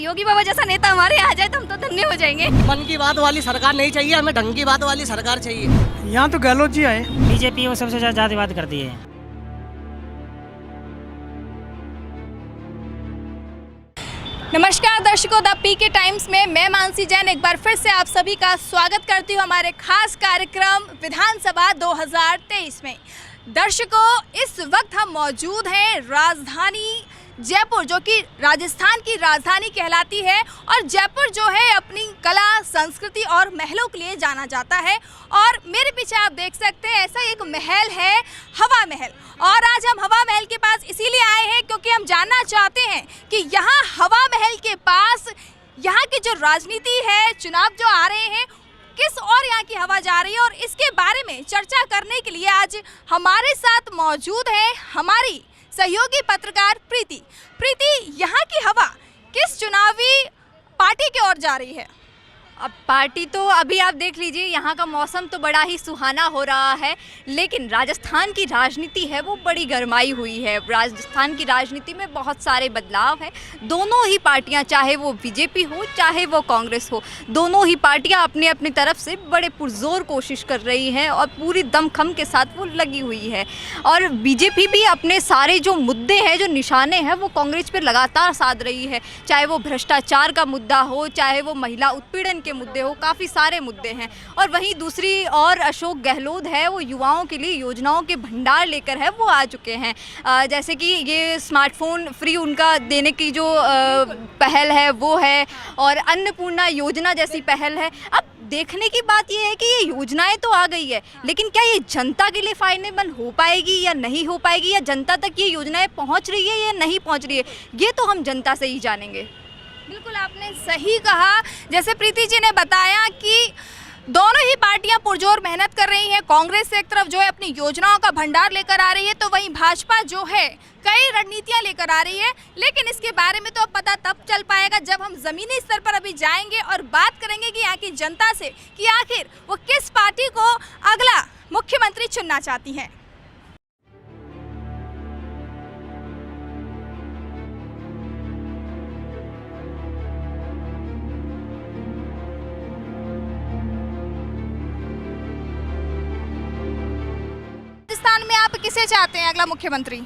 योगी बाबा जैसा नेता हमारे यहाँ आ जाए तो हम तो धन्य हो जाएंगे। मन की बात वाली सरकार नहीं चाहिए, हमें ढंग की बात वाली सरकार चाहिए। यहाँ तो गहलोत जी आए। बीजेपी वो सबसे ज्यादा जातिवाद कर दी है। नमस्कार दर्शकों, द पीके टाइम्स में मैं मानसी जैन एक बार फिर से आप सभी का स्वागत करती हूँ हमारे खास कार्यक्रम विधानसभा 2023 में। दर्शकों, इस वक्त हम मौजूद हैं राजधानी जयपुर, जो कि राजस्थान की राजधानी कहलाती है। और जयपुर जो है अपनी कला, संस्कृति और महलों के लिए जाना जाता है। और मेरे पीछे आप देख सकते हैं ऐसा एक महल है, हवा महल। और आज हम हवा महल के पास इसीलिए आए हैं क्योंकि हम जानना चाहते हैं कि यहाँ हवा महल के पास यहाँ की जो राजनीति है, चुनाव जो आ रहे हैं, किस और यहाँ की हवा जा रही है। और इसके बारे में चर्चा करने के लिए आज हमारे साथ मौजूद है हमारी सहयोगी पत्रकार प्रीति। यहाँ की हवा किस चुनावी पार्टी की ओर जा रही है? अब पार्टी तो अभी आप देख लीजिए, यहाँ का मौसम तो बड़ा ही सुहाना हो रहा है, लेकिन राजस्थान की राजनीति है वो बड़ी गरमाई हुई है। राजस्थान की राजनीति में बहुत सारे बदलाव हैं। दोनों ही पार्टियाँ, चाहे वो बीजेपी हो चाहे वो कांग्रेस हो, दोनों ही पार्टियाँ अपनी अपनी तरफ से बड़े पुरजोर कोशिश कर रही हैं और पूरी दमखम के साथ वो लगी हुई है। और बीजेपी भी अपने सारे जो मुद्दे हैं, जो निशाने हैं, वो कांग्रेस पर लगातार साध रही है। चाहे वो भ्रष्टाचार का मुद्दा हो, चाहे वो महिला उत्पीड़न मुद्दे हो, काफ़ी सारे मुद्दे हैं। और वहीं दूसरी ओर अशोक गहलोत है, वो युवाओं के लिए योजनाओं के भंडार लेकर है वो आ चुके हैं। जैसे कि ये स्मार्टफोन फ्री उनका देने की जो पहल है वो है, और अन्नपूर्णा योजना जैसी पहल है। अब देखने की बात यह है कि ये योजनाएं तो आ गई है, लेकिन क्या ये जनता के लिए फायदेमंद हो पाएगी या नहीं हो पाएगी, या जनता तक ये योजनाएं पहुंच रही है या नहीं पहुंच रही है, ये तो हम जनता से ही जानेंगे। बिल्कुल आपने सही कहा। जैसे प्रीति जी ने बताया कि दोनों ही पार्टियां पुरजोर मेहनत कर रही हैं। कांग्रेस एक तरफ जो है अपनी योजनाओं का भंडार लेकर आ रही है, तो वहीं भाजपा जो है कई रणनीतियां लेकर आ रही है। लेकिन इसके बारे में तो अब पता तब चल पाएगा जब हम जमीनी स्तर पर अभी जाएंगे और बात करेंगे कि यहाँ की जनता से कि आखिर वो किस पार्टी को अगला मुख्यमंत्री चुनना चाहती हैं। राजस्थान में आप किसे चाहते हैं अगला मुख्यमंत्री?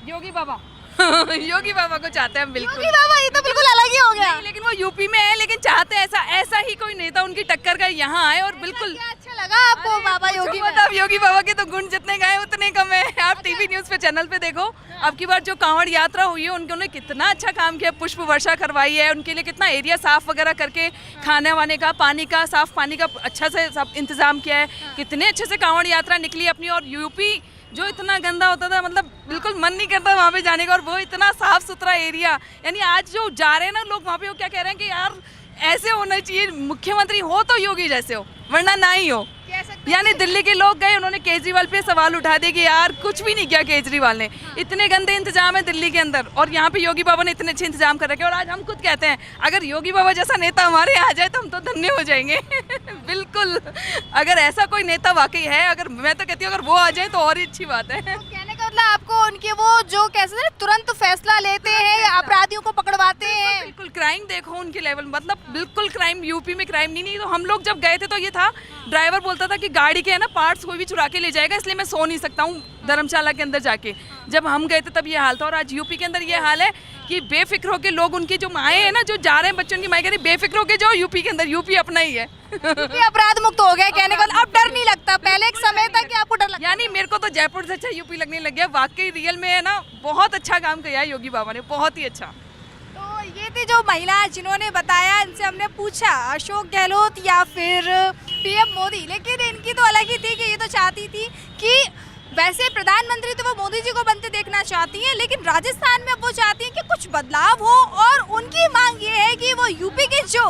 योगी बाबा योगी बाबा को चाहते हैं बिल्कुल। योगी बाबा, ये तो बिल्कुल अलग ही हो गया। नहीं, लेकिन वो यूपी में है, लेकिन चाहते हैं ऐसा ही कोई नेता उनकी टक्कर का यहाँ आए। और बिल्कुल क्या अच्छा लगा आपको बाबा योगी? मतलब योगी बाबा के तो गुण जितने गए उतने कम है। आप टीवी न्यूज पे चैनल पे देखो, अब की बार जो कांवड़ यात्रा हुई है उन्होंने कितना अच्छा काम किया, पुष्प वर्षा करवाई है, उनके लिए कितना एरिया साफ वगैरह करके खाने वाने का, पानी का, साफ पानी का अच्छा से सब इंतजाम किया है। कितने अच्छे से कांवड़ यात्रा निकली अपनी। और यूपी जो इतना गंदा होता था, मतलब बिल्कुल मन नहीं करता वहाँ पे जाने का, और वो इतना साफ सुथरा एरिया। यानी आज जो जा रहे हैं ना लोग वहाँ पे, वो क्या कह रहे हैं कि यार ऐसे होना चाहिए, मुख्यमंत्री हो तो योगी जैसे हो, वरना ना ही हो। यानी दिल्ली के लोग गए, उन्होंने केजरीवाल पे सवाल उठा दिए कि यार कुछ भी नहीं किया केजरीवाल ने, इतने गंदे इंतजाम है दिल्ली के अंदर, और यहाँ पे योगी बाबा ने इतने अच्छे इंतजाम कर रखे। और आज हम खुद कहते हैं अगर योगी बाबा जैसा नेता हमारे यहाँ आ जाए तो हम तो धन्य हो जाएंगे। बिल्कुल, अगर ऐसा कोई नेता वाकई है, अगर मैं तो कहती हूँ अगर वो आ जाए तो और ही अच्छी बात है। कहने का मतलब आपको उनके वो जो कैसे ना तुरंत फैसला लेते हैं, अपराधियों को पकड़वाते हैं। बिल्कुल क्राइम देखो उनके लेवल, मतलब बिल्कुल क्राइम, यूपी में क्राइम नहीं। तो हम लोग जब गए थे तो ये था, ड्राइवर बोलता था कि गाड़ी के है ना पार्ट्स कोई भी चुरा के ले जाएगा, इसलिए मैं सो नहीं सकता हूँ धर्मशाला के अंदर जाके। जब हम गए थे तब ये हाल था। और आज यूपी के अंदर ये हाल है कि बेफिक्र होकर लोग, उनकी जो माएँ हैं ना, जो जा रहे हैं बच्चों की माएँ कह रही बेफिक्र होकर जाओ यूपी के अंदर, यूपी अपना ही है। अपराध मुक्त हो गया कहने का, अब डर नहीं लगता। पहले एक समय था कि आपको डर लगता। यानी मेरे को तो जयपुर से अच्छा यूपी लगने लग गया। वाकई रियल में है ना, बहुत अच्छा काम किया है योगी बाबा ने, बहुत ही अच्छा। तो ये थी जो महिला जिन्होंने बताया, इनसे हमने पूछा अशोक गहलोत या फिर पीएम मोदी, लेकिन इनकी तो अलग ही थी कि ये तो चाहती थी कि वैसे प्रधानमंत्री तो वो मोदी जी को बनते देखना चाहती हैं, लेकिन राजस्थान में वो चाहती हैं कि कुछ बदलाव हो। और उनकी मांग ये है कि वो यूपी के जो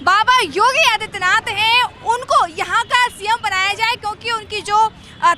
बाबा योगी आदित्यनाथ हैं उनको यहाँ का सीएम बनाया जाए, क्योंकि उनकी जो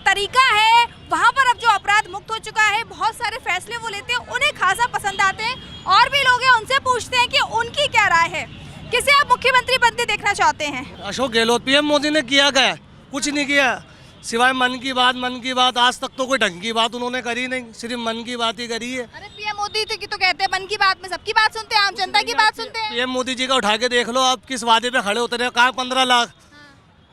तरीका है वहाँ पर अब जो अपराध मुक्त हो चुका है, बहुत सारे फैसले वो लेते हैं, उन्हें खासा पसंद आते हैं। और भी लोग हैं, उनसे पूछते हैं कि उनकी क्या राय है, किसे आप मुख्यमंत्री बनते देखना चाहते हैं? अशोक गहलोत। पीएम मोदी ने किया क्या? कुछ नहीं किया, सिवाय मन की बात। आज तक तो कोई ढंग की बात उन्होंने करी नहीं, सिर्फ मन की बात ही करी है। अरे पीएम मोदी थे कि तो कहते हैं मन की बात में सबकी बात सुनते हैं, आम जनता की बात सुनते हैं। पीएम मोदी जी का उठा के देख लो, आप किस वादे पे खड़े उतरे, कहाँ 15 लाख,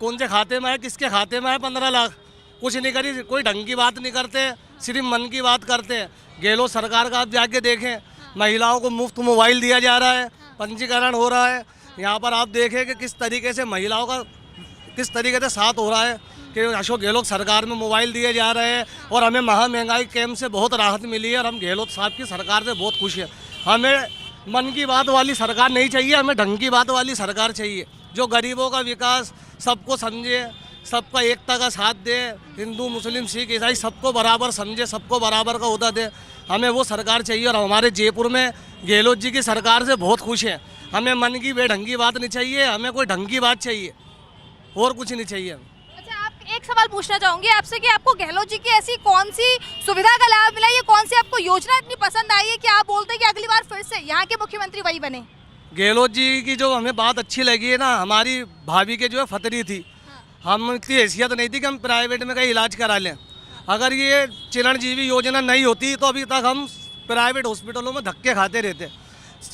कौन से खाते में है, किसके खाते में है 15 लाख, कुछ नहीं करी, कोई ढंग की बात नहीं करते, सिर्फ मन की बात करते हैं। गहलोत सरकार का आप जाके देखें, महिलाओं को मुफ्त मोबाइल दिया जा रहा है, पंजीकरण हो रहा है। यहाँ पर आप देखें कि किस तरीके से महिलाओं का किस तरीके से साथ हो रहा है कि अशोक गहलोत सरकार में मोबाइल दिए जा रहे हैं और हमें महा महंगाई कैंप से बहुत राहत मिली है और हम गहलोत साहब की सरकार से बहुत खुश हैं। हमें मन की बात वाली सरकार नहीं चाहिए, हमें ढंग की बात वाली सरकार चाहिए जो गरीबों का विकास, सबको समझे, सबका एकता का साथ दे, हिंदू मुस्लिम सिख ईसाई सबको बराबर समझे, सबको बराबर का होता दे। हमें वो सरकार चाहिए और हमारे जयपुर में गहलोत जी की सरकार से बहुत खुश हैं। हमें मन की बेढंगी बात नहीं चाहिए, हमें कोई ढंग की बात चाहिए और कुछ नहीं चाहिए। अच्छा, आप एक सवाल पूछना चाहूंगी आपसे कि आपको गहलोत जी की ऐसी कौन सी सुविधा का लाभ मिला, ये कौन सी आपको योजना इतनी पसंद आई है कि आप बोलते हैं कि अगली बार फिर से यहाँ के मुख्यमंत्री वही बने? गहलोत जी की जो हमें बात अच्छी लगी है ना, हमारी भाभी के जो है फतरी थी, हम इतनी हैसियत नहीं थी कि हम प्राइवेट में कहीं इलाज करा लें। अगर ये चिरंजीवी योजना नहीं होती तो अभी तक हम प्राइवेट हॉस्पिटलों में धक्के खाते रहते।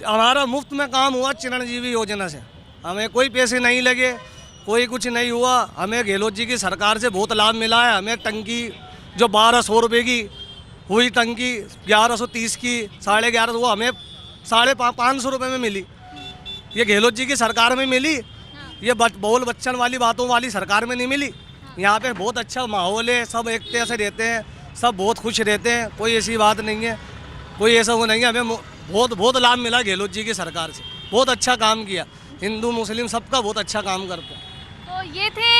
हमारा मुफ्त में काम हुआ चिरंजीवी योजना से, हमें कोई पैसे नहीं लगे, कोई कुछ नहीं हुआ। हमें गहलोत जी की सरकार से बहुत लाभ मिला है। हमें टंकी जो 1200 रुपये की हुई टंकी 1130 की 1150, वो हमें 550 रुपये में मिली। ये गहलोत जी की सरकार में मिली, ये बहुल बच्चन वाली बातों वाली सरकार में नहीं मिली। यहाँ पे बहुत अच्छा माहौल है, सब एकते से रहते हैं, सब बहुत खुश रहते हैं, कोई ऐसी बात नहीं है, कोई ऐसा वो नहीं है। हमें बहुत लाभ मिला गहलोत जी की सरकार से, बहुत अच्छा काम किया, हिंदू मुस्लिम सबका बहुत अच्छा काम करते हैं। तो ये थे,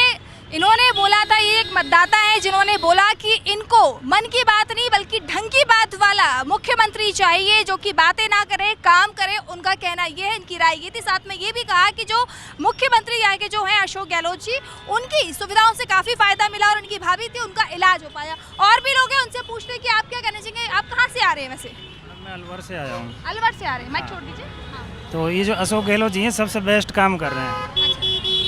इन्होंने बोला था, ये एक मतदाता है जिन्होंने बोला कि इनको मन की बात नहीं बल्कि ढंग की बात वाला मुख्यमंत्री चाहिए जो कि बातें ना करे, काम करे। उनका कहना ये है, इनकी राय ये थी। साथ में ये भी कहा कि जो मुख्यमंत्री यहाँ के जो हैं अशोक गहलोत जी, उनकी सुविधाओं से काफ़ी फायदा मिला और उनकी भाभी थी, उनका इलाज हो पाया। और भी लोग हैं, उनसे पूछते कि आप क्या कहना चाहेंगे, आप कहाँ से आ रहे हैं? वैसे मैं अलवर से आया हूँ। अलवर से आ रहे हैं, माइक छोड़ दीजिए। हाँ। तो ये जो अशोक गहलोत जी हैं सबसे बेस्ट काम कर रहे हैं।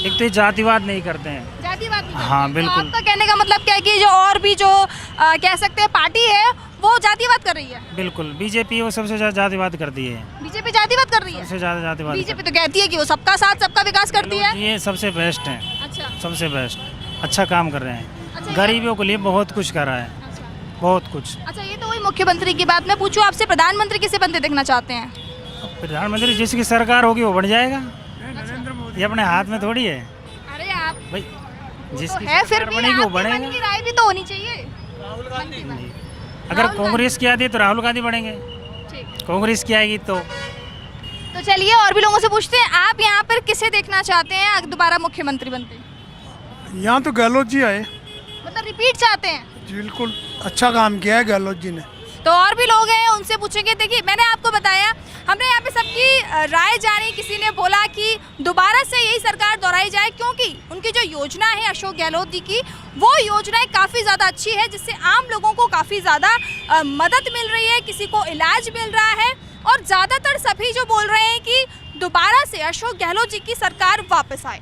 एक तो ये जातिवाद नहीं करते हैं। जातिवाद नहीं करते। हाँ, बिल्कुल। तो आपका कहने का मतलब क्या है कि जो और भी जो कह सकते हैं पार्टी है वो जातिवाद कर रही है? बिल्कुल, बीजेपी वो सबसे ज़्यादा जातिवाद करती है। बीजेपी जातिवाद कर रही है? सबसे ज़्यादा जातिवाद। बीजेपी तो कहती है कि वो सबका साथ सबका विकास करती है। ये सबसे बेस्ट हैं। अच्छा, सबसे बेस्ट, अच्छा काम कर रहे हैं। अच्छा, गरीबों के लिए बहुत कुछ कर रहा है, बहुत कुछ। अच्छा, ये तो वही मुख्यमंत्री की बात। मैं पूछूं आपसे, प्रधानमंत्री किसे बनते देखना चाहते हैं? प्रधानमंत्री जिसकी सरकार होगी वो बन जाएगा, ये अपने हाथ में थोड़ी है अरे आप भाई, तो जिसकी है, फिर सरकार भी बनेगी वो आपके मन बनेगा। की राय भी तो होनी चाहिए। अगर कांग्रेस की आती है तो राहुल गांधी बनेंगे, ठीक। कांग्रेस की आएगी तो चलिए और भी लोगों से पूछते हैं, आप यहाँ पर किसे देखना चाहते हैं दोबारा मुख्यमंत्री बनते? यहाँ तो गहलोत जी आए, मतलब रिपीट चाहते हैं? बिल्कुल अच्छा काम किया है गहलोत जी ने। तो और भी लोग हैं, उनसे पूछेंगे। देखिए, मैंने आपको बताया, हमने यहाँ पे सबकी राय जानी। किसी ने बोला कि दोबारा से यही सरकार दोहराई जाए क्योंकि उनकी जो योजना है अशोक गहलोत जी की, वो योजनाएं काफ़ी ज़्यादा अच्छी है जिससे आम लोगों को काफ़ी ज़्यादा मदद मिल रही है, किसी को इलाज मिल रहा है। और ज़्यादातर सभी जो बोल रहे हैं कि दोबारा से अशोक गहलोत जी की सरकार वापस आए।